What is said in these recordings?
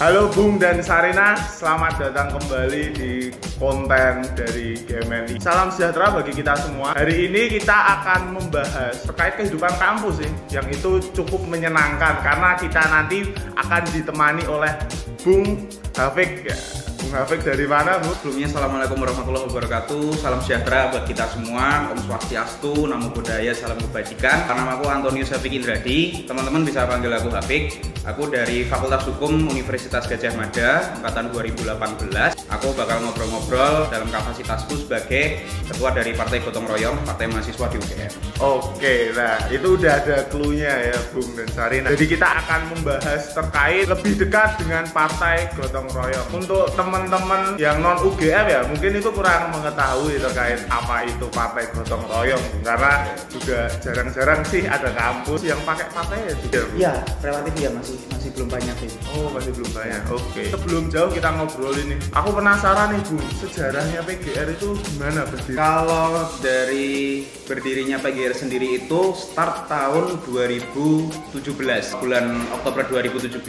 Halo Bung dan Sarina, selamat datang kembali di konten dari GMNI. Salam sejahtera bagi kita semua. Hari ini kita akan membahas terkait kehidupan kampus sih, yang itu cukup menyenangkan karena kita nanti akan ditemani oleh Bung Hafik. Bung Hafik dari mana, Bu? Sebelumnya, Assalamualaikum warahmatullahi wabarakatuh. Salam sejahtera buat kita semua. Om Swastiastu, Namo Buddhaya, salam kebajikan. Nama aku Antonius Hafik Indradi. Teman-teman bisa panggil aku Hafik. Aku dari Fakultas Hukum Universitas Gadjah Mada, angkatan 2018. Aku bakal ngobrol-ngobrol dalam kapasitasku sebagai ketua dari Partai Gotong Royong, Partai Mahasiswa di UGM. Oke, nah itu udah ada clue-nya ya, Bung dan Sarina. Jadi kita akan membahas terkait lebih dekat dengan Partai Gotong Royong. Untuk teman-teman yang non UGM ya, mungkin itu kurang mengetahui terkait apa itu Partai Gotong Royong, karena juga jarang-jarang sih ada kampus yang pakai partai ya juga. Iya, relatif ya masih belum banyak sih. Oh, masih belum banyak. Oke. Sebelum jauh kita ngobrol ini. Aku penasaran nih, Bung, sejarahnya PGR itu gimana berdiri? Kalau dari berdirinya PGR sendiri itu start tahun 2017. Bulan Oktober 2017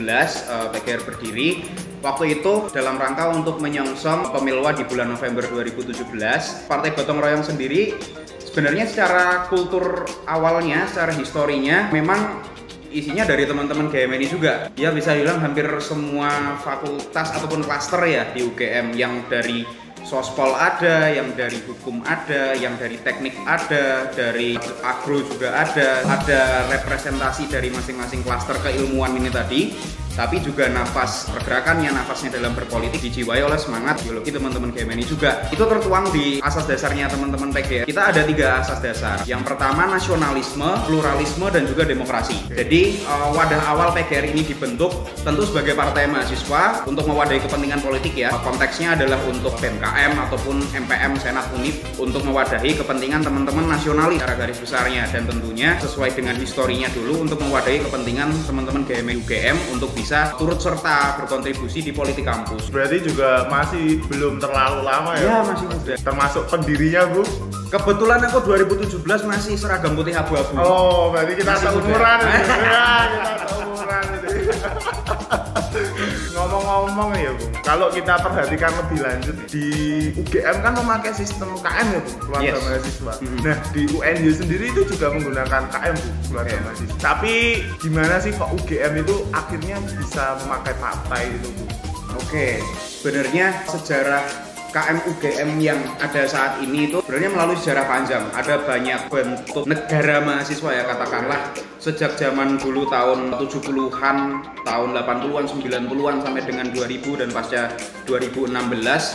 PGR berdiri. Waktu itu dalam rangka untuk menyongsong pemiluan di bulan November 2017. Partai Gotong Royong sendiri sebenarnya secara kultur awalnya, secara historinya memang isinya dari teman-teman GMNI juga. Ya bisa bilang hampir semua fakultas ataupun klaster ya di UGM, yang dari sospol ada, yang dari hukum ada, yang dari teknik ada, dari agro juga ada representasi dari masing-masing klaster keilmuan ini tadi. Tapi juga nafas pergerakannya, nafasnya dalam berpolitik dijiwai oleh semangat ideologi teman-teman GMNI juga. Itu tertuang di asas dasarnya teman-teman PGR. Kita ada 3 asas dasar. Yang pertama nasionalisme, pluralisme, dan juga demokrasi. Jadi wadah awal PGR ini dibentuk tentu sebagai partai mahasiswa untuk mewadahi kepentingan politik ya. Konteksnya adalah untuk BMKM ataupun MPM Senat Univ, untuk mewadahi kepentingan teman-teman nasionalis secara garis besarnya, dan tentunya sesuai dengan historinya dulu untuk mewadahi kepentingan teman-teman GMNI UGM untuk bisa turut serta berkontribusi di politik kampus. Berarti juga masih belum terlalu lama ya? Ya, masih muda. Termasuk pendirinya, Bu? Kebetulan aku 2017 masih seragam putih abu-abu. Oh, berarti kita Masih seumuran. muda. Ya, kita seumuran. Ngomong-ngomong ya, Bu, kalau kita perhatikan lebih lanjut, di UGM kan memakai sistem KM ya, Bu, keluarga mahasiswa. Nah, di UNY sendiri itu juga menggunakan KM, Bu, keluarga mahasiswa. Tapi gimana sih kok UGM itu akhirnya bisa memakai partai itu, Bu? Oke, sebenarnya sejarah KM UGM yang ada saat ini itu sebenarnya melalui sejarah panjang. Ada banyak bentuk negara mahasiswa ya, katakanlah sejak zaman dulu tahun 70-an, tahun 80-an, 90-an sampai dengan 2000 dan pasca 2016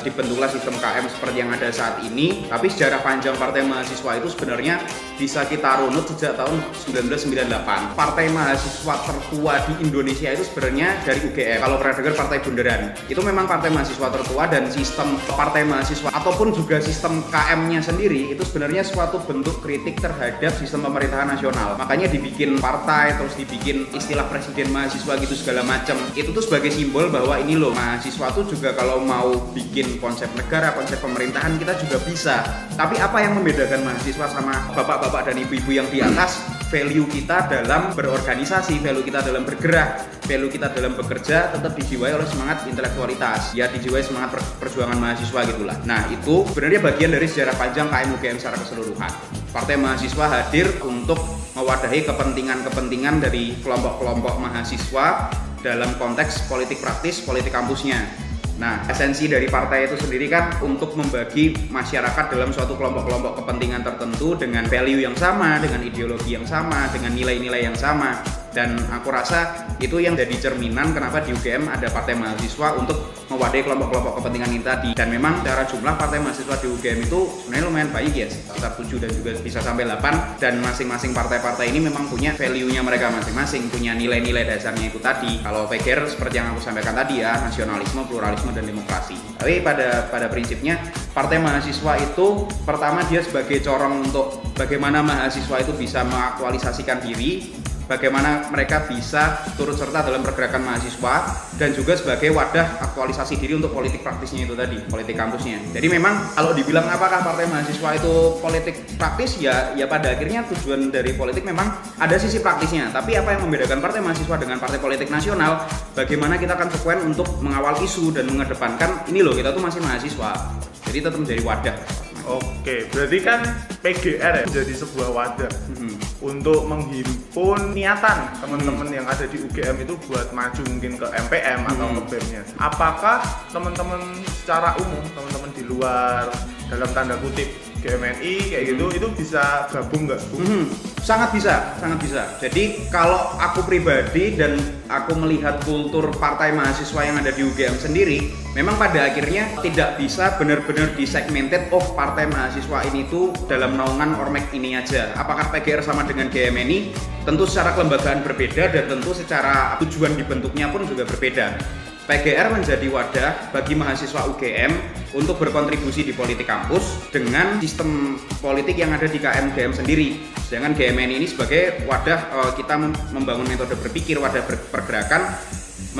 dibentuklah sistem KM seperti yang ada saat ini. Tapi sejarah panjang partai mahasiswa itu sebenarnya bisa kita runut sejak tahun 1998. Partai mahasiswa tertua di Indonesia itu sebenarnya dari UGM. Kalau pernah dengar Partai Bundaran, itu memang partai mahasiswa tertua, dan sistem partai mahasiswa ataupun juga sistem KM-nya sendiri itu sebenarnya suatu bentuk kritik terhadap sistem pemerintahan nasional. Makanya dibikin partai, terus dibikin istilah presiden mahasiswa gitu segala macam. Itu tuh sebagai simbol bahwa ini loh, mahasiswa tuh juga kalau mau bikin konsep negara, konsep pemerintahan kita juga bisa. Tapi apa yang membedakan mahasiswa sama bapak-bapak dan ibu-ibu yang di atas? Value kita dalam berorganisasi, value kita dalam bergerak, value kita dalam bekerja tetap dijiwai oleh semangat intelektualitas. Ya, dijiwai semangat perjuangan mahasiswa gitulah. Nah, itu sebenarnya bagian dari sejarah panjang KM UGM secara keseluruhan. Partai mahasiswa hadir untuk mewadahi kepentingan-kepentingan dari kelompok-kelompok mahasiswa dalam konteks politik praktis, politik kampusnya. Nah, esensi dari partai itu sendiri kan untuk membagi masyarakat dalam suatu kelompok-kelompok kepentingan tertentu dengan value yang sama, dengan ideologi yang sama, dengan nilai-nilai yang sama. Dan aku rasa itu yang jadi cerminan kenapa di UGM ada partai mahasiswa untuk mewadahi kelompok-kelompok kepentingan ini tadi. Dan memang secara jumlah partai mahasiswa di UGM itu sebenarnya lumayan baik ya, sekitar 7 dan juga bisa sampai 8. Dan masing-masing partai-partai ini memang punya value-nya mereka masing-masing, punya nilai-nilai dasarnya itu tadi. Kalau PGR seperti yang aku sampaikan tadi ya, nasionalisme, pluralisme, dan demokrasi. Tapi pada prinsipnya partai mahasiswa itu pertama dia sebagai corong untuk bagaimana mahasiswa itu bisa mengaktualisasikan diri, bagaimana mereka bisa turut serta dalam pergerakan mahasiswa dan juga sebagai wadah aktualisasi diri untuk politik praktisnya itu tadi, politik kampusnya. Jadi memang kalau dibilang apakah partai mahasiswa itu politik praktis, ya pada akhirnya tujuan dari politik memang ada sisi praktisnya. Tapi apa yang membedakan partai mahasiswa dengan partai politik nasional, bagaimana kita konsekuen untuk mengawal isu dan mengedepankan ini loh, kita tuh masih mahasiswa, jadi tetap menjadi wadah. Oke, berarti kan PGR ya menjadi sebuah wadah untuk menghimpun niatan teman-teman yang ada di UGM itu buat maju mungkin ke MPM atau ke BEM-nya. Apakah teman-teman secara umum, teman-teman di luar dalam tanda kutip GMNI kayak gitu itu bisa gabung nggak, Bu? Sangat bisa, sangat bisa. Jadi kalau aku pribadi dan aku melihat kultur partai mahasiswa yang ada di UGM sendiri, memang pada akhirnya tidak bisa benar-benar disegmented, oh partai mahasiswa ini tuh dalam naungan ormek ini aja. Apakah PGR sama dengan GMNI? Tentu secara kelembagaan berbeda dan tentu secara tujuan dibentuknya pun juga berbeda. PGR menjadi wadah bagi mahasiswa UGM untuk berkontribusi di politik kampus dengan sistem politik yang ada di KMGM sendiri. Sedangkan GMNI ini sebagai wadah kita membangun metode berpikir, wadah pergerakan.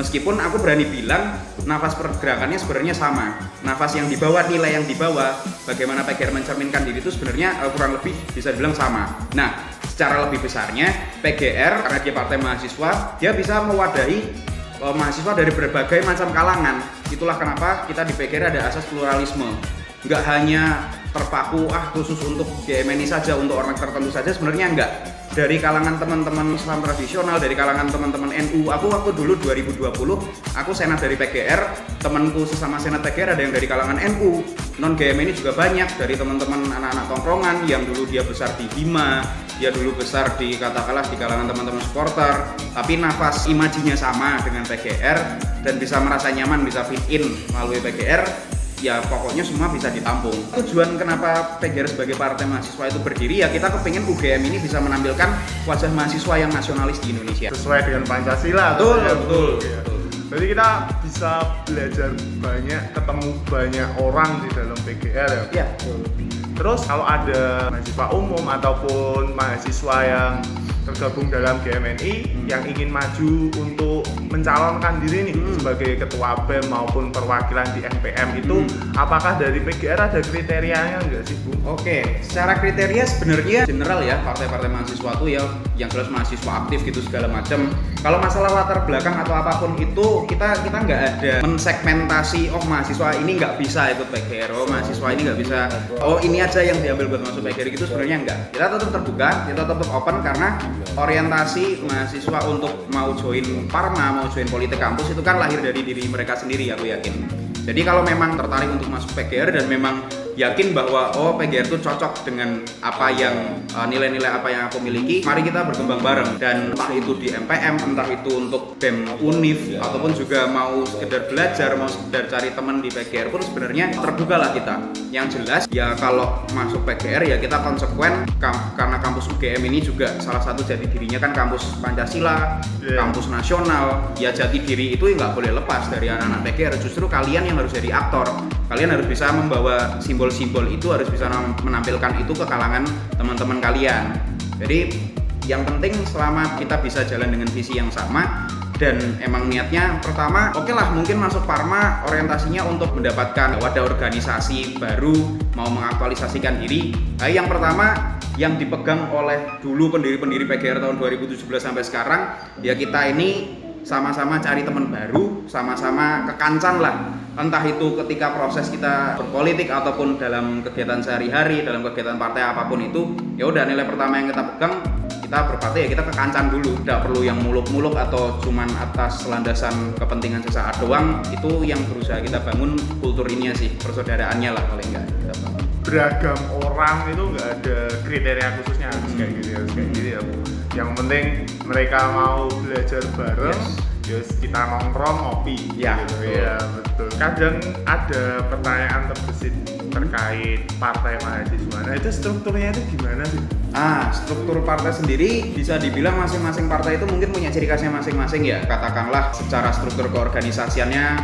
Meskipun aku berani bilang nafas pergerakannya sebenarnya sama. Nafas yang dibawa, nilai yang dibawa, bagaimana PGR mencerminkan diri itu sebenarnya kurang lebih bisa dibilang sama. Nah, secara lebih besarnya PGR karena dia partai mahasiswa, dia bisa mewadahi mahasiswa dari berbagai macam kalangan. Itulah kenapa kita di PGR ada asas pluralisme. Nggak hanya terpaku khusus untuk GMNI saja, untuk orang tertentu saja, sebenarnya enggak. Dari kalangan teman-teman Islam tradisional, dari kalangan teman-teman NU. Aku waktu dulu 2020, aku senat dari PGR, temanku sesama senat PGR ada yang dari kalangan NU. Non GMNI juga banyak, dari teman-teman anak-anak tongkrongan yang dulu dia besar di Hima, dia dulu besar di katakanlah di kalangan teman-teman supporter, tapi nafas imajinya sama dengan PGR dan bisa merasa nyaman, bisa fit in melalui PGR. Ya pokoknya semua bisa ditampung. Tujuan kenapa PGR sebagai partai mahasiswa itu berdiri, ya kita kepingin UGM ini bisa menampilkan wajah mahasiswa yang nasionalis di Indonesia sesuai dengan Pancasila. Betul. Jadi kita bisa belajar banyak, ketemu banyak orang di dalam PGR ya. Iya. Terus kalau ada mahasiswa umum ataupun mahasiswa yang tergabung dalam GMNI yang ingin maju untuk mencalonkan diri nih sebagai ketua BEM maupun perwakilan di MPM itu, apakah dari PGR ada kriterianya enggak sih, Bu? Oke, secara kriteria sebenarnya general ya, partai-partai mahasiswa tuh ya yang jelas mahasiswa aktif gitu segala macam. Kalau masalah latar belakang atau apapun itu kita nggak ada mensegmentasi, oh mahasiswa ini nggak bisa ikut PGR, oh mahasiswa ini nggak bisa, oh ini aja yang diambil buat masuk PGR, gitu sebenarnya enggak. Kita tetap terbuka, kita tetap open karena orientasi mahasiswa untuk mau join Parma, mau join politik kampus itu kan lahir dari diri mereka sendiri, aku yakin. Jadi kalau memang tertarik untuk masuk PGR dan memang yakin bahwa oh PGR itu cocok dengan apa yang nilai-nilai apa yang aku miliki, mari kita berkembang bareng. Dan entah itu di MPM, entah itu untuk BEM Univ, ataupun juga mau sekedar belajar, mau sekedar cari teman di PGR pun sebenarnya terbuka lah kita. Yang jelas ya kalau masuk PGR ya kita konsekuen karena kampus UGM ini juga salah satu jati dirinya kan kampus Pancasila, kampus nasional. Ya jati diri itu nggak boleh lepas dari anak-anak PGR. Justru kalian yang harus jadi aktor, kalian harus bisa membawa simbol-simbol itu, harus bisa menampilkan itu ke kalangan teman-teman kalian. Jadi yang penting selama kita bisa jalan dengan visi yang sama dan emang niatnya pertama oke lah mungkin masuk Parma orientasinya untuk mendapatkan wadah organisasi baru, mau mengaktualisasikan diri. Nah, yang pertama yang dipegang oleh dulu pendiri-pendiri PGR tahun 2017 sampai sekarang ya kita ini sama-sama cari teman baru, sama-sama kekancan lah. Entah itu ketika proses kita berpolitik ataupun dalam kegiatan sehari-hari, dalam kegiatan partai apapun itu, ya udah nilai pertama yang kita pegang, kita berpartai ya kita kekancan dulu. Tidak perlu yang muluk-muluk atau cuman atas landasan kepentingan sesaat doang. Itu yang berusaha kita bangun kultur ini sih, persaudaraannya lah paling enggak. Beragam orang itu nggak ada kriteria khususnya harus kayak gini, harus kayak gini ya Bu. Yang penting mereka mau belajar bareng, yes, kita nongkrong ngopi ya, gitu. Ya betul. Kadang ada pertanyaan terbesit terkait partai mahasiswa. Nah itu strukturnya itu gimana sih? Struktur partai sendiri bisa dibilang masing-masing partai itu mungkin punya ciri khasnya masing-masing ya. Katakanlah secara struktur keorganisasiannya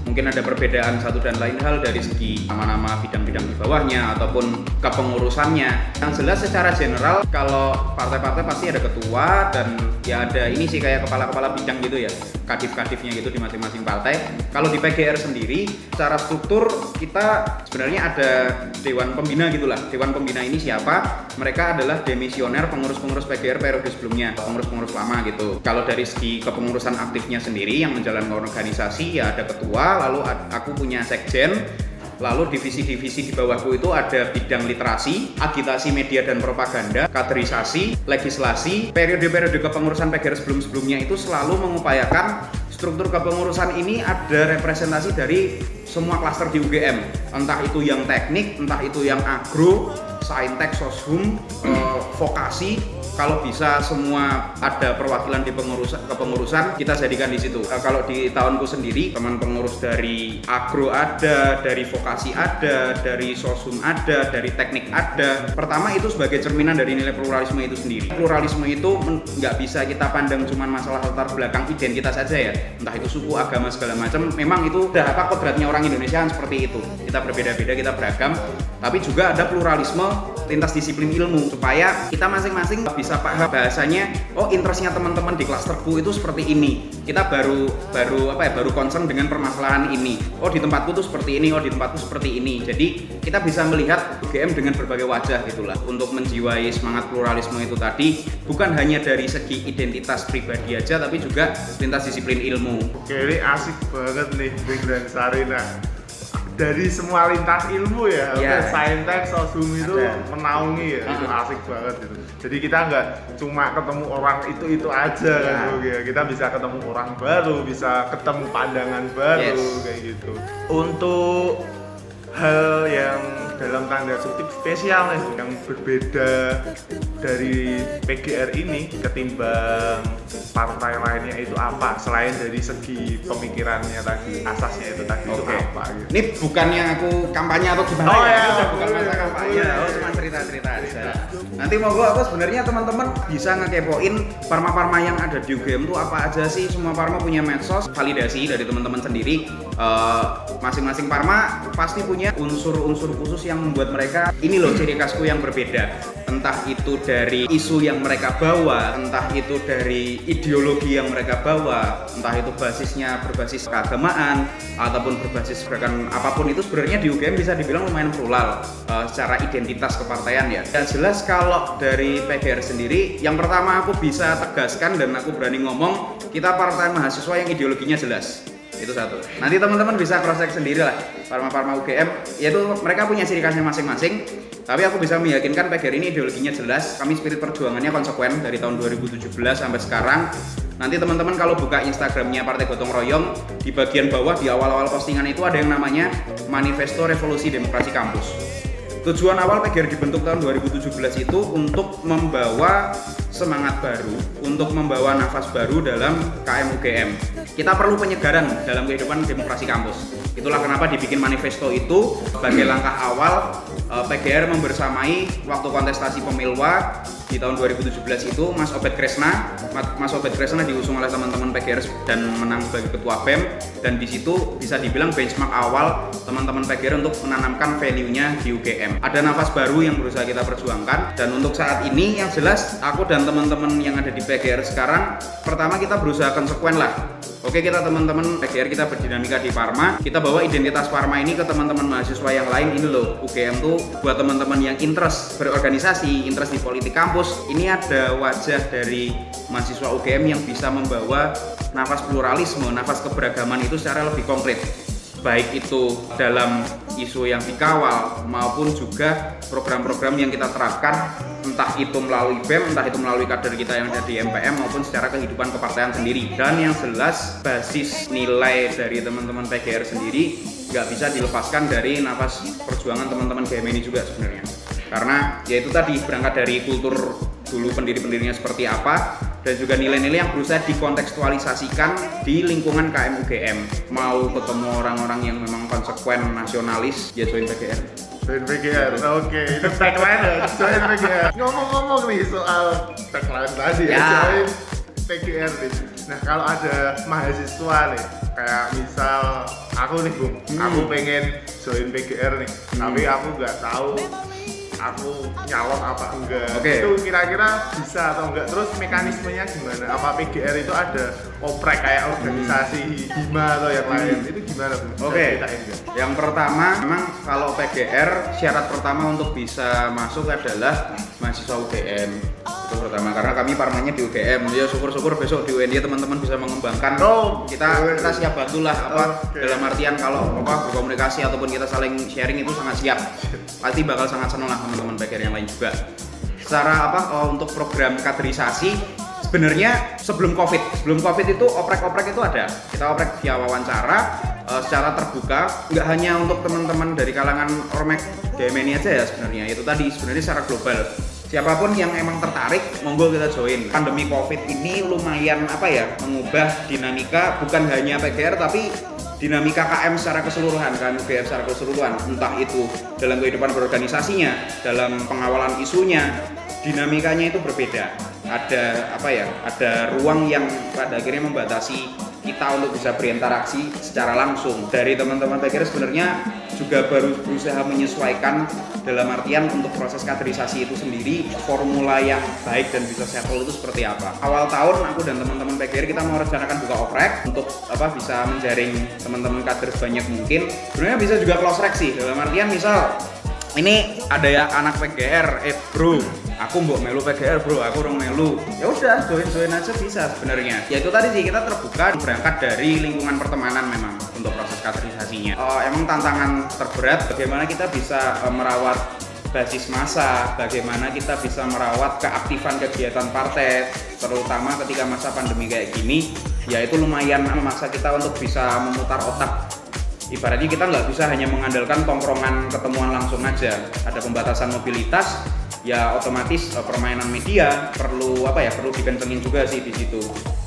mungkin ada perbedaan satu dan lain hal dari segi nama-nama bidang-bidang di bawahnya ataupun kepengurusannya. Yang jelas secara general kalau partai-partai pasti ada ketua dan ya ada ini sih kayak kepala-kepala bidang gitu ya, kadif-kadifnya gitu di masing-masing partai. Kalau di PGR sendiri secara struktur kita sebenarnya ada dewan pembina gitulah. Dewan pembina ini siapa? Mereka adalah demisioner pengurus-pengurus PGR periode sebelumnya, pengurus-pengurus lama gitu. Kalau dari segi kepengurusan aktifnya sendiri yang menjalankan organisasi ya ada ketua, lalu aku punya sekjen, lalu divisi-divisi di bawahku itu ada bidang literasi, agitasi media dan propaganda, kaderisasi, legislasi. Periode-periode kepengurusan PGR sebelum-sebelumnya itu selalu mengupayakan struktur kepengurusan ini ada representasi dari semua klaster di UGM, entah itu yang teknik, entah itu yang agro, saintek, soshum, vokasi. Kalau bisa semua ada perwakilan di kepengurusan, kita jadikan di situ. Kalau di tahunku sendiri, teman pengurus dari agro ada, dari vokasi ada, dari soshum ada, dari teknik ada. Pertama itu sebagai cerminan dari nilai pluralisme itu sendiri. Pluralisme itu nggak bisa kita pandang cuma masalah latar belakang identitas saja ya, entah itu suku, agama segala macam. Memang itu udah kodratnya orang Indonesia kan seperti itu. Kita berbeda-beda, kita beragam, tapi juga ada pluralisme lintas disiplin ilmu supaya kita masing-masing bisa paham bahasanya. Oh, interestnya teman-teman di klasterku itu seperti ini. Kita baru concern dengan permasalahan ini. Oh, di tempatku tuh seperti ini. Oh, di tempatku seperti ini. Jadi kita bisa melihat UGM dengan berbagai wajah gitulah untuk menjiwai semangat pluralisme itu tadi, bukan hanya dari segi identitas pribadi aja tapi juga lintas disiplin ilmu. Oke, ini asik banget nih Bung dan Sarina. Dari semua lintas ilmu ya, saintek, soshum itu menaungi ya, itu asik banget gitu. Jadi kita nggak cuma ketemu orang itu aja kan, kita bisa ketemu orang baru, bisa ketemu pandangan baru kayak gitu. Untuk hal yang dalam tanda kutip spesial nih, yang berbeda dari PGR ini ketimbang partai lainnya itu apa? Selain dari segi pemikirannya tadi, asasnya itu tadi itu apa gitu. Ini bukannya aku kampanye atau gimana bukan masa kampanye. Cuma cerita-cerita aja. Nanti monggo aku sebenarnya teman-teman bisa ngekepoin parma-parma yang ada di UGM tuh apa aja sih. Semua parma punya medsos, validasi dari teman-teman sendiri. Masing-masing parma pasti punya unsur-unsur khusus yang membuat mereka ini loh ciri khasku yang berbeda. Entah itu dari isu yang mereka bawa, entah itu dari ideologi yang mereka bawa, entah itu basisnya berbasis keagamaan ataupun berbasis gerakan apapun, itu sebenarnya di UGM bisa dibilang lumayan plural secara identitas kepartaian ya. Yang jelas kalau dari PGR sendiri, yang pertama aku bisa tegaskan dan aku berani ngomong, kita partai mahasiswa yang ideologinya jelas. Itu satu. Nanti teman-teman bisa cross check sendiri lah parma-parma UGM, yaitu mereka punya ciri khasnya masing-masing. Tapi aku bisa meyakinkan PGR ini ideologinya jelas. Kami spirit perjuangannya konsekuen dari tahun 2017 sampai sekarang. Nanti teman-teman kalau buka Instagramnya Partai Gotong Royong, di bagian bawah di awal-awal postingan itu ada yang namanya Manifesto Revolusi Demokrasi Kampus. Tujuan awal PGR dibentuk tahun 2017 itu untuk membawa semangat baru, untuk membawa nafas baru dalam KM UGM. Kita perlu penyegaran dalam kehidupan demokrasi kampus. Itulah kenapa dibikin manifesto itu sebagai langkah awal PGR membersamai waktu kontestasi Pemilwa di tahun 2017 itu Mas Obed Kresna diusung oleh teman-teman PGR dan menang sebagai ketua BEM, dan di situ bisa dibilang benchmark awal teman-teman PGR untuk menanamkan value-nya di UGM. Ada nafas baru yang berusaha kita perjuangkan, dan untuk saat ini yang jelas aku dan teman-teman yang ada di PGR sekarang, pertama kita berusaha konsekuen lah. Oke, kita teman-teman PGR kita berdinamika di Parma, kita bawa identitas Parma ini ke teman-teman mahasiswa yang lain. Ini loh, UGM tuh buat teman-teman yang interest berorganisasi, interest di politik kampus, ini ada wajah dari mahasiswa UGM yang bisa membawa nafas pluralisme, nafas keberagaman itu secara lebih konkret, baik itu dalam isu yang dikawal maupun juga program-program yang kita terapkan, entah itu melalui BEM, entah itu melalui kader kita yang ada di MPM maupun secara kehidupan kepartaian sendiri. Dan yang jelas basis nilai dari teman-teman PGR sendiri nggak bisa dilepaskan dari nafas perjuangan teman-teman GM ini juga sebenarnya. Karena ya itu tadi berangkat dari kultur dulu pendiri-pendirinya seperti apa, dan juga nilai-nilai yang berusaha dikontekstualisasikan di lingkungan KM UGM. Mau ketemu orang-orang yang memang konsekuen nasionalis, ya join PGR. Join PGR, oke, itu tagline ya, join PGR. Ngomong-ngomong nih soal tagline tadi ya, PGR nih. Nah kalau ada mahasiswa nih, kayak misal aku nih Bung, aku pengen join PGR nih, tapi aku nggak tahu aku nyalon apa enggak. Itu kira-kira bisa atau enggak? Terus mekanismenya gimana? Apa PGR itu ada oprek kayak organisasi Hima atau yang lain? Itu gimana Bung? Yang pertama memang kalau PGR syarat pertama untuk bisa masuk adalah mahasiswa UGM. Itu pertama, karena kami parmanya di UGM. Ya syukur-syukur besok di UNY teman-teman bisa mengembangkan. Kita siap bantulah dalam artian kalau berkomunikasi ataupun kita saling sharing itu sangat siap. Pasti bakal sangat senang lah teman-teman PGR yang lain juga. Secara untuk program kaderisasi sebenarnya sebelum COVID itu oprek-oprek itu ada. Kita oprek via wawancara secara terbuka, nggak hanya untuk teman-teman dari kalangan Ormek GMNI aja ya sebenarnya. Itu tadi sebenarnya secara global. Siapapun yang emang tertarik, monggo kita join. Pandemi COVID ini lumayan mengubah dinamika bukan hanya PGR tapi dinamika KM secara keseluruhan, KM UGM secara keseluruhan. Entah itu dalam kehidupan berorganisasinya, dalam pengawalan isunya, dinamikanya itu berbeda. Ada ruang yang pada akhirnya membatasi kita untuk bisa berinteraksi secara langsung. Dari teman-teman PGR sebenarnya juga baru berusaha menyesuaikan dalam artian untuk proses kaderisasi itu sendiri, formula yang baik dan bisa settle itu seperti apa. Awal tahun aku dan teman-teman PGR kita mau rencanakan buka oprek untuk bisa menjaring teman-teman kader banyak mungkin. Sebenarnya bisa juga close track sih, dalam artian misal ini ada ya anak PGR, bro, aku mbok melu PGR bro, aku orang melu. Ya udah, join aja bisa sebenarnya. Ya itu tadi sih, kita terbuka berangkat dari lingkungan pertemanan memang untuk proses kaderisasinya. Emang tantangan terberat bagaimana kita bisa merawat basis massa, bagaimana kita bisa merawat keaktifan kegiatan partai, terutama ketika masa pandemi kayak gini. Ya itu lumayan memaksa kita untuk bisa memutar otak. Ibaratnya kita nggak bisa hanya mengandalkan tongkrongan ketemuan langsung aja. Ada pembatasan mobilitas, ya otomatis permainan media perlu dikencengin juga sih di situ.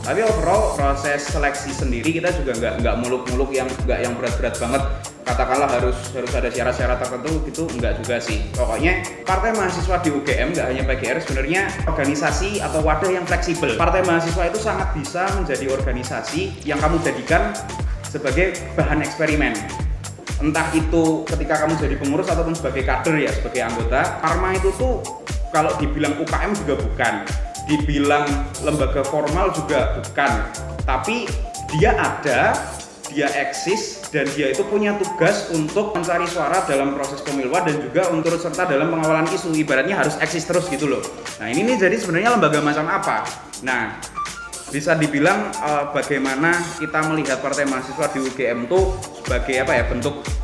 Tapi overall proses seleksi sendiri kita juga nggak muluk-muluk yang berat-berat banget. Katakanlah harus ada syarat-syarat tertentu gitu, enggak juga sih. Pokoknya partai mahasiswa di UGM nggak hanya PGR, sebenarnya organisasi atau wadah yang fleksibel. Partai mahasiswa itu sangat bisa menjadi organisasi yang kamu jadikan sebagai bahan eksperimen. Entah itu ketika kamu jadi pengurus ataupun sebagai kader ya, sebagai anggota. Parma itu tuh kalau dibilang UKM juga bukan, dibilang lembaga formal juga bukan, tapi dia ada, dia eksis, dan dia itu punya tugas untuk mencari suara dalam proses pemiluan dan juga untuk serta dalam pengawalan isu. Ibaratnya harus eksis terus gitu loh. Nah ini nih jadi sebenarnya lembaga macam apa? Nah bisa dibilang bagaimana kita melihat partai mahasiswa di UGM tuh sebagai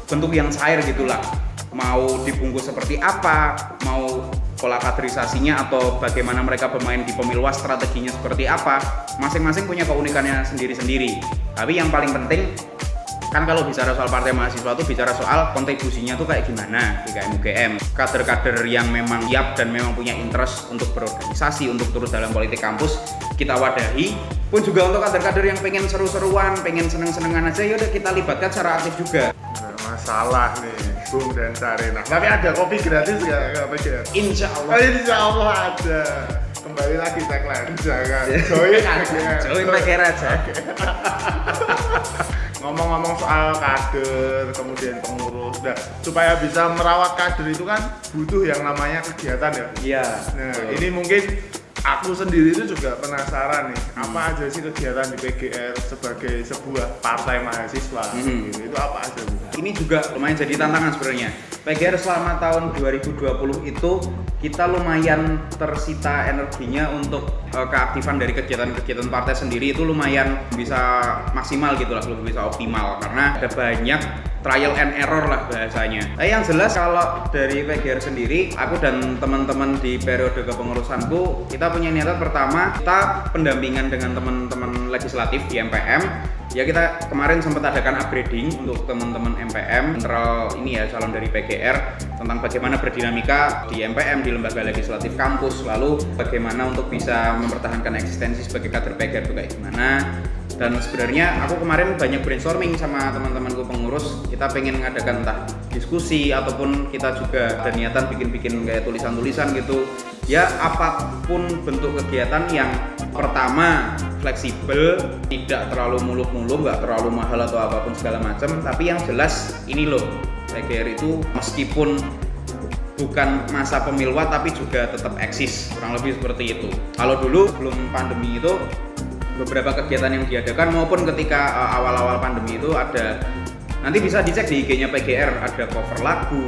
bentuk yang cair gitulah. Mau dibungkus seperti apa, mau pola kaderisasinya atau bagaimana mereka bermain di pemiluas, strateginya seperti apa, masing-masing punya keunikannya sendiri-sendiri. Tapi yang paling penting kan kalau bicara soal partai mahasiswa tuh bicara soal kontribusinya tuh kayak gimana di KM UGM. Kader-kader yang memang siap dan memang punya interest untuk berorganisasi, untuk turut dalam politik kampus kita wadahi. Pun juga untuk kader-kader yang pengen seru-seruan, pengen seneng-senengan aja, yaudah kita libatkan secara aktif juga. Nah, masalah nih Bung dan Sarina. Tapi ada kopi gratis nggak PGR? Insya Allah ada. Kembali lagi tagline, jangan join PGR aja. Ngomong-ngomong soal kader, kemudian pengurus, supaya bisa merawat kader itu kan butuh yang namanya kegiatan ya. Iya. Nah, ini mungkin aku sendiri itu juga penasaran nih, apa aja sih kegiatan di PGR sebagai sebuah partai mahasiswa? Gitu. Itu apa aja? Ini juga lumayan jadi tantangan sebenarnya. PGR selama tahun 2020 itu kita lumayan tersita energinya untuk keaktifan dari kegiatan-kegiatan partai sendiri itu lumayan bisa maksimal gitu lah, belum bisa optimal karena ada banyak trial and error lah bahasanya. Yang jelas kalau dari PGR sendiri, aku dan teman-teman di periode kepengurusanku, kita punya niatan pertama, kita pendampingan dengan teman-teman legislatif di MPM. Ya kita kemarin sempat adakan upgrading untuk teman-teman MPM, internal ini ya calon dari PGR tentang bagaimana berdinamika di MPM, di lembaga legislatif kampus, lalu bagaimana untuk bisa mempertahankan eksistensi sebagai kader PGR itu kayak gimana. Dan sebenarnya aku kemarin banyak brainstorming sama teman-temanku pengurus, kita pengen mengadakan entah diskusi ataupun kita juga ada niatan bikin-bikin kayak tulisan-tulisan gitu. Ya apapun bentuk kegiatan yang Pertama, fleksibel, tidak terlalu muluk-muluk, nggak terlalu mahal atau apapun segala macam. Tapi yang jelas ini loh, PGR itu meskipun bukan masa pemiluan tapi juga tetap eksis, kurang lebih seperti itu. Kalau dulu belum pandemi itu beberapa kegiatan yang diadakan maupun ketika awal-awal pandemi itu ada, nanti bisa dicek di IG-nya PGR, ada cover lagu,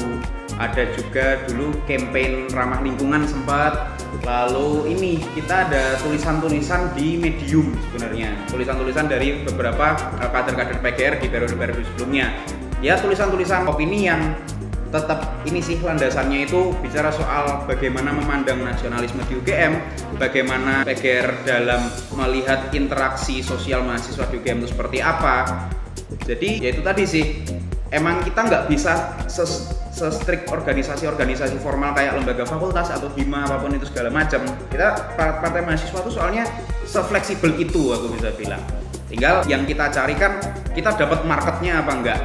ada juga dulu campaign ramah lingkungan sempat. Lalu ini kita ada tulisan-tulisan di Medium sebenarnya, tulisan-tulisan dari beberapa kader-kader PGR di periode-periode sebelumnya. Ya tulisan-tulisan opini yang tetap ini sih landasannya itu bicara soal bagaimana memandang nasionalisme di UGM, bagaimana PGR dalam melihat interaksi sosial mahasiswa di UGM itu seperti apa. Jadi ya itu tadi sih, emang kita nggak bisa se-strict organisasi-organisasi formal kayak lembaga fakultas atau hima apapun itu segala macam. Kita partai mahasiswa itu soalnya se-fleksibel itu aku bisa bilang. Tinggal yang kita cari kan kita dapat marketnya apa enggak.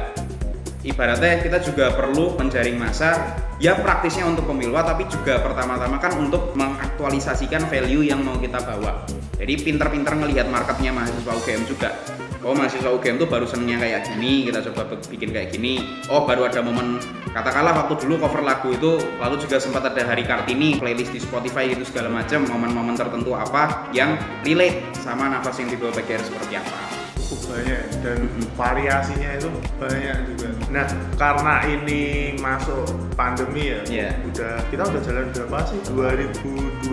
Ibaratnya kita juga perlu menjaring massa, ya praktisnya untuk pemiluan tapi juga pertama-tama kan untuk mengaktualisasikan value yang mau kita bawa. Jadi pinter-pinter ngelihat marketnya mahasiswa UGM juga. Oh mahasiswa UGM tuh baru senengnya kayak gini, kita coba bikin kayak gini. Oh baru ada momen, katakanlah waktu dulu cover lagu itu, lalu juga sempat ada Hari Kartini, playlist di Spotify gitu segala macam, momen-momen tertentu apa yang relate sama nafas yang dibawa PGR seperti apa. Banyak dan variasinya itu banyak juga. Nah karena ini masuk pandemi ya, kita udah jalan berapa sih? 2020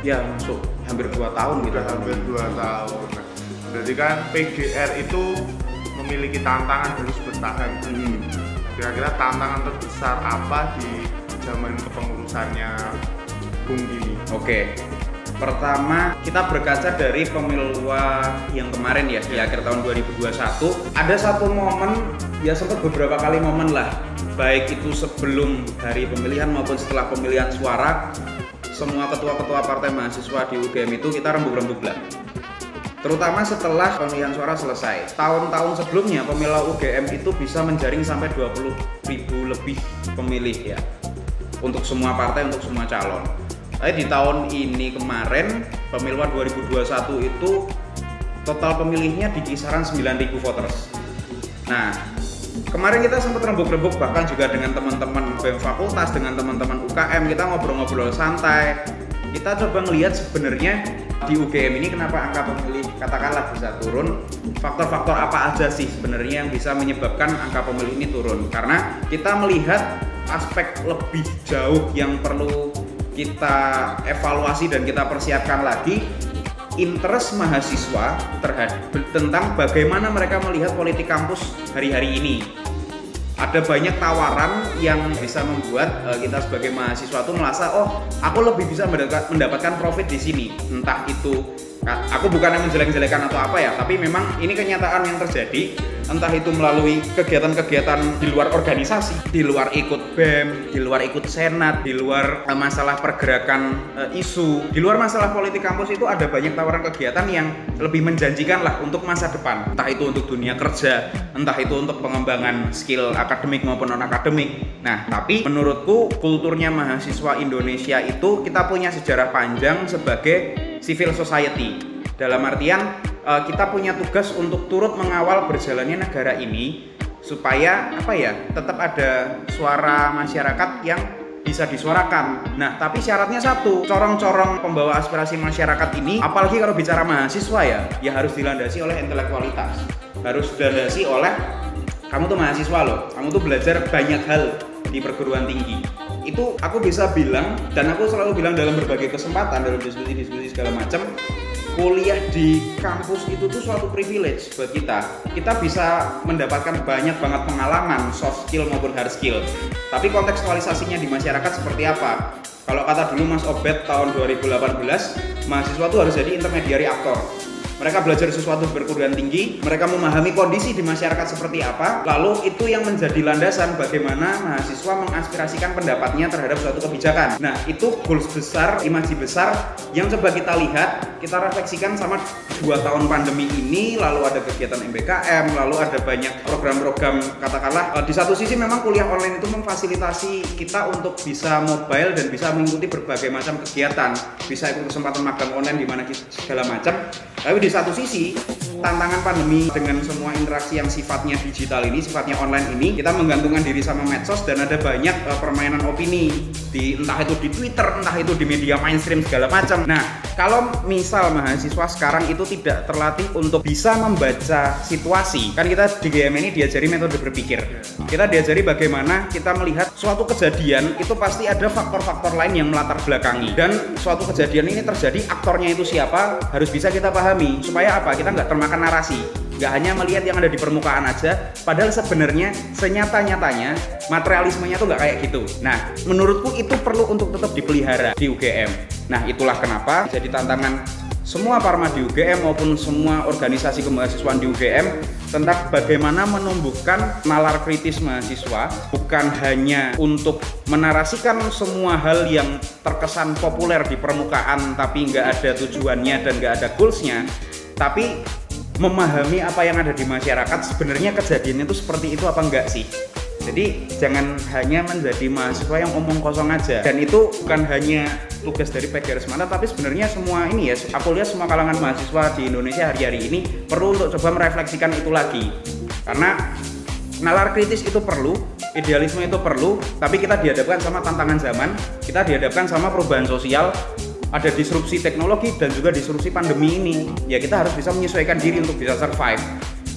ya masuk hampir 2 tahun gitu. Hampir 2 tahun. Nah, berarti kan PGR itu memiliki tantangan harus bertahan. Kira-kira tantangan terbesar apa di zaman kepengurusannya Bung Gini? Oke. Pertama, kita berkaca dari pemilu yang kemarin ya, di akhir tahun 2021. Ada satu momen, ya sempat beberapa kali momen lah, baik itu sebelum hari pemilihan maupun setelah pemilihan suara, semua ketua-ketua partai mahasiswa di UGM itu kita rembuk-rembuk lah. Terutama setelah pemilihan suara selesai. Tahun-tahun sebelumnya pemilu UGM itu bisa menjaring sampai 20.000 lebih pemilih ya, untuk semua partai, untuk semua calon. Di tahun ini kemarin pemiluan 2021 itu total pemilihnya di kisaran 9.000 voters. Nah kemarin kita sempat rembuk-rembuk bahkan juga dengan teman-teman BEM fakultas, dengan teman-teman UKM, kita ngobrol-ngobrol santai. Kita coba ngelihat sebenarnya di UGM ini kenapa angka pemilih katakanlah bisa turun, faktor-faktor apa aja sih sebenarnya yang bisa menyebabkan angka pemilih ini turun. Karena kita melihat aspek lebih jauh yang perlu kita evaluasi dan kita persiapkan lagi, interest mahasiswa tentang bagaimana mereka melihat politik kampus hari-hari ini. Ada banyak tawaran yang bisa membuat kita sebagai mahasiswa tuh merasa, oh aku lebih bisa mendapatkan profit di sini. Entah itu, aku bukan yang menjelek-jelekan atau apa ya, tapi memang ini kenyataan yang terjadi. Entah itu melalui kegiatan-kegiatan di luar organisasi, di luar ikut BEM, di luar ikut senat, di luar masalah pergerakan isu, di luar masalah politik kampus itu ada banyak tawaran kegiatan yang lebih menjanjikan lah untuk masa depan. Entah itu untuk dunia kerja, entah itu untuk pengembangan skill akademik maupun non-akademik. Nah, tapi menurutku kulturnya mahasiswa Indonesia itu kita punya sejarah panjang sebagai civil society. Dalam artian kita punya tugas untuk turut mengawal berjalannya negara ini supaya tetap ada suara masyarakat yang bisa disuarakan. Nah, tapi syaratnya satu, corong-corong pembawa aspirasi masyarakat ini, apalagi kalau bicara mahasiswa ya harus dilandasi oleh intelektualitas, harus dilandasi oleh kamu tuh mahasiswa loh, kamu tuh belajar banyak hal di perguruan tinggi. Itu aku bisa bilang, dan aku selalu bilang dalam berbagai kesempatan, dalam diskusi-diskusi segala macam, kuliah di kampus itu tuh suatu privilege buat kita. Kita bisa mendapatkan banyak banget pengalaman, soft skill maupun hard skill. Tapi kontekstualisasinya di masyarakat seperti apa? Kalau kata dulu Mas Obed tahun 2018, mahasiswa tuh harus jadi intermediary aktor. Mereka belajar sesuatu di perguruan tinggi, mereka memahami kondisi di masyarakat seperti apa, lalu itu yang menjadi landasan bagaimana mahasiswa mengaspirasikan pendapatnya terhadap suatu kebijakan. Nah, itu goals besar, imaji besar yang coba kita lihat, kita refleksikan sama 2 tahun pandemi ini, lalu ada kegiatan MBKM, lalu ada banyak program-program, katakanlah di satu sisi memang kuliah online itu memfasilitasi kita untuk bisa mobile dan bisa mengikuti berbagai macam kegiatan, bisa ikut kesempatan magang online di mana segala macam. Tapi di satu sisi tantangan pandemi dengan semua interaksi yang sifatnya digital ini, sifatnya online ini, kita menggantungkan diri sama medsos dan ada banyak permainan opini entah itu di Twitter, entah itu di media mainstream segala macam. Nah, kalau misal mahasiswa sekarang itu tidak terlatih untuk bisa membaca situasi, kan kita di GM ini diajari metode berpikir. Kita diajari bagaimana kita melihat suatu kejadian itu pasti ada faktor-faktor lain yang melatar belakangi, dan suatu kejadian ini terjadi, aktornya itu siapa harus bisa kita pahami supaya apa? Kita nggak termakan narasi, nggak hanya melihat yang ada di permukaan aja, padahal sebenarnya senyata-nyatanya materialismenya tuh nggak kayak gitu. Nah, menurutku itu perlu untuk tetap dipelihara di UGM. Nah, itulah kenapa jadi tantangan semua Parma di UGM maupun semua organisasi kemahasiswaan di UGM tentang bagaimana menumbuhkan nalar kritis mahasiswa, bukan hanya untuk menarasikan semua hal yang terkesan populer di permukaan tapi nggak ada tujuannya dan nggak ada goalsnya, tapi memahami apa yang ada di masyarakat, sebenarnya kejadiannya itu seperti itu apa enggak sih. Jadi jangan hanya menjadi mahasiswa yang omong kosong aja, dan itu bukan hanya tugas dari PGR Semangat, tapi sebenarnya semua ini ya, aku lihat semua kalangan mahasiswa di Indonesia hari-hari ini perlu untuk coba merefleksikan itu lagi, karena nalar kritis itu perlu, idealisme itu perlu, tapi kita dihadapkan sama tantangan zaman, kita dihadapkan sama perubahan sosial, ada disrupsi teknologi dan juga disrupsi pandemi ini. Ya kita harus bisa menyesuaikan diri untuk bisa survive.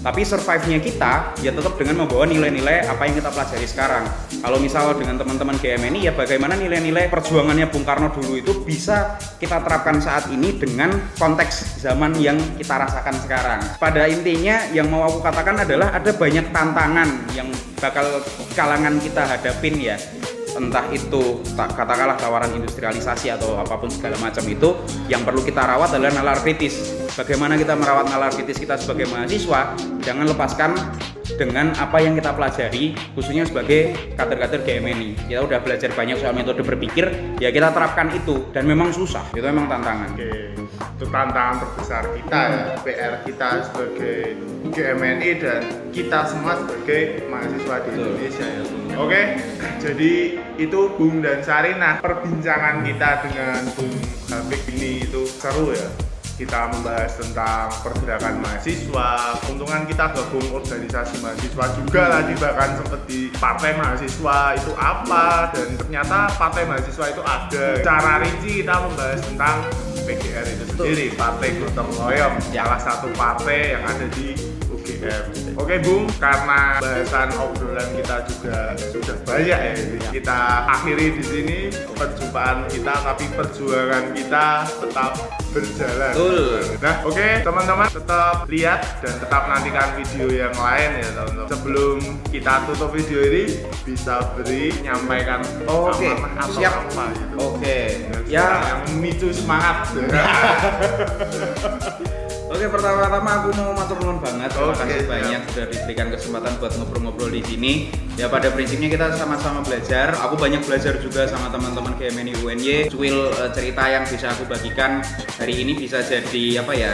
Tapi survive-nya kita ya tetap dengan membawa nilai-nilai apa yang kita pelajari sekarang. Kalau misal dengan teman-teman GM ini ya bagaimana nilai-nilai perjuangannya Bung Karno dulu itu bisa kita terapkan saat ini dengan konteks zaman yang kita rasakan sekarang. Pada intinya yang mau aku katakan adalah ada banyak tantangan yang bakal kalangan kita hadapin ya. Entah itu katakanlah tawaran industrialisasi atau apapun segala macam itu, yang perlu kita rawat adalah nalar kritis. Bagaimana kita merawat nalar kritis kita sebagai mahasiswa, jangan lepaskan dengan apa yang kita pelajari, khususnya sebagai kader-kader GM ini. Kita udah belajar banyak soal metode berpikir, ya kita terapkan itu, dan memang susah, itu memang tantangan. Oke, itu tantangan terbesar kita ya, PR kita sebagai GMNI dan kita semua sebagai mahasiswa di Indonesia ya. Oke, jadi itu Bung dan Sari. Nah, perbincangan kita dengan Bung Habib ini itu seru ya. Kita membahas tentang pergerakan mahasiswa, keuntungan kita gabung organisasi mahasiswa juga tadi, bahkan sempat di partai mahasiswa itu apa, dan ternyata partai mahasiswa itu ada. Secara rinci kita membahas tentang PGR itu sendiri, Partai Gotong Royong, salah satu partai yang ada di UGM. Oke Bung, karena bahasan obrolan kita juga sudah banyak ya, kita akhiri di sini perjumpaan kita, tapi perjuangan kita tetap berjalan. Nah, oke teman-teman, tetap lihat dan tetap nantikan video yang lain ya teman-teman. Sebelum kita tutup video ini, bisa menyampaikan amanah atau apa gitu. Yang memicu semangat. Oke, pertama-tama aku mau matur nuwun banget. Terima kasih banyak sudah diberikan kesempatan buat ngobrol-ngobrol di sini. Ya pada prinsipnya kita sama-sama belajar. Aku banyak belajar juga sama teman-teman GMNI UNY. Cuil cerita yang bisa aku bagikan hari ini bisa jadi apa ya?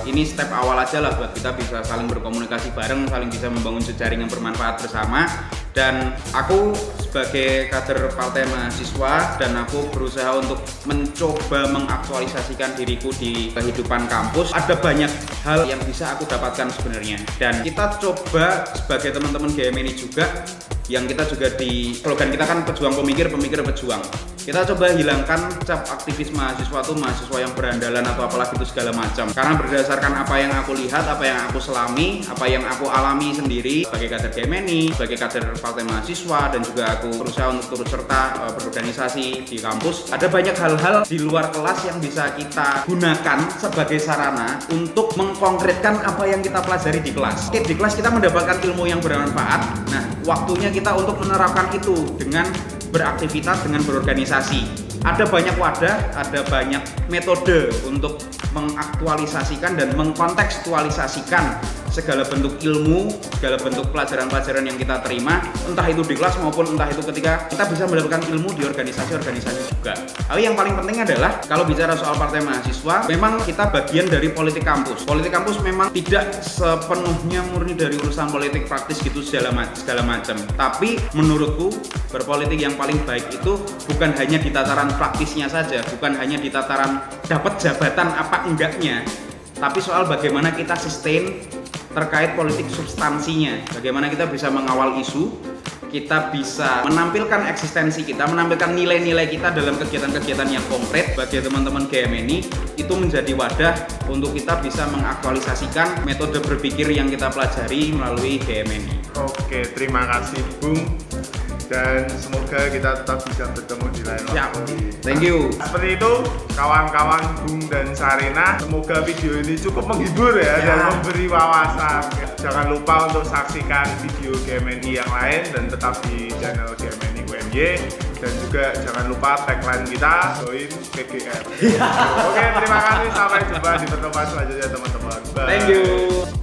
Ini step awal aja lah buat kita bisa saling berkomunikasi bareng, saling bisa membangun jejaring yang bermanfaat bersama. Dan aku sebagai kader partai mahasiswa dan aku berusaha untuk mencoba mengaktualisasikan diriku di kehidupan kampus. Ada banyak hal yang bisa aku dapatkan sebenarnya, dan kita coba sebagai teman-teman GM ini juga, yang kita juga di slogan kita kan pejuang pemikir, pemikir pejuang. Kita coba hilangkan cap aktivis mahasiswa itu mahasiswa yang berandalan atau apalagi itu segala macam. Karena berdasarkan apa yang aku lihat, apa yang aku selami, apa yang aku alami sendiri sebagai kader GMNI, sebagai kader partai mahasiswa, dan juga aku berusaha untuk turut serta berorganisasi di kampus. Ada banyak hal-hal di luar kelas yang bisa kita gunakan sebagai sarana untuk mengkonkretkan apa yang kita pelajari di kelas. Oke, di kelas kita mendapatkan ilmu yang bermanfaat. Nah, waktunya kita untuk menerapkan itu dengan beraktivitas, dengan berorganisasi. Ada banyak wadah, ada banyak metode untuk mengaktualisasikan dan mengkontekstualisasikan segala bentuk ilmu, segala bentuk pelajaran-pelajaran yang kita terima, entah itu di kelas maupun entah itu ketika kita bisa mendapatkan ilmu di organisasi-organisasi juga. Tapi yang paling penting adalah kalau bicara soal partai mahasiswa, memang kita bagian dari politik kampus. Politik kampus memang tidak sepenuhnya murni dari urusan politik praktis gitu segala macam. Tapi menurutku berpolitik yang paling baik itu bukan hanya di tataran praktisnya saja, bukan hanya di tataran dapat jabatan apa enggaknya, tapi soal bagaimana kita sustain terkait politik substansinya, bagaimana kita bisa mengawal isu, kita bisa menampilkan eksistensi kita, menampilkan nilai-nilai kita dalam kegiatan-kegiatan yang konkret bagi teman-teman GMNI, itu menjadi wadah untuk kita bisa mengaktualisasikan metode berpikir yang kita pelajari melalui GMNI. Oke, terima kasih Bung, dan semoga kita tetap bisa bertemu di lain waktu. Thank you. Seperti itu kawan-kawan Bung dan Sarina, semoga video ini cukup menghibur ya dan memberi wawasan. Jangan lupa untuk saksikan video GMNI yang lain dan tetap di channel GMNI UMY, dan juga jangan lupa tagline kita, join PGR. Oke, terima kasih, sampai jumpa di pertemuan selanjutnya teman-teman. Bye. Thank you.